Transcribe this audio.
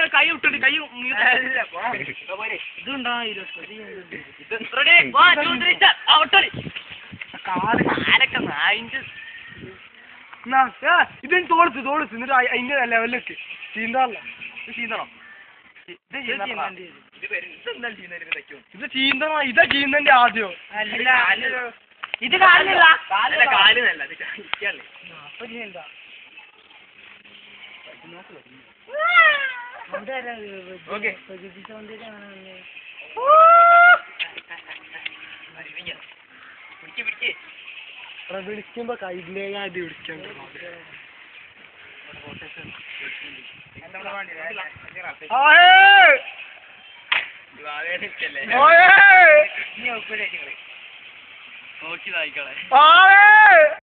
കൈ വിട്ടുണ്ട് കൈ ഇതിന് തോളത്ത് എന്നിട്ട് അതിന്റെ ലെവലിലേക്ക് ചീന്താറല്ല ചീന്തണം ഇത് ചീന്തണോ ഇതാ ചീന്തന്റെ ആദ്യോ ഇത് കാലിനല്ല കാലിനല്ല വിളിക്കുമ്പോ കൈയിലേ അത് വിളിക്കണ്ട നോക്കി വായിക്കളെ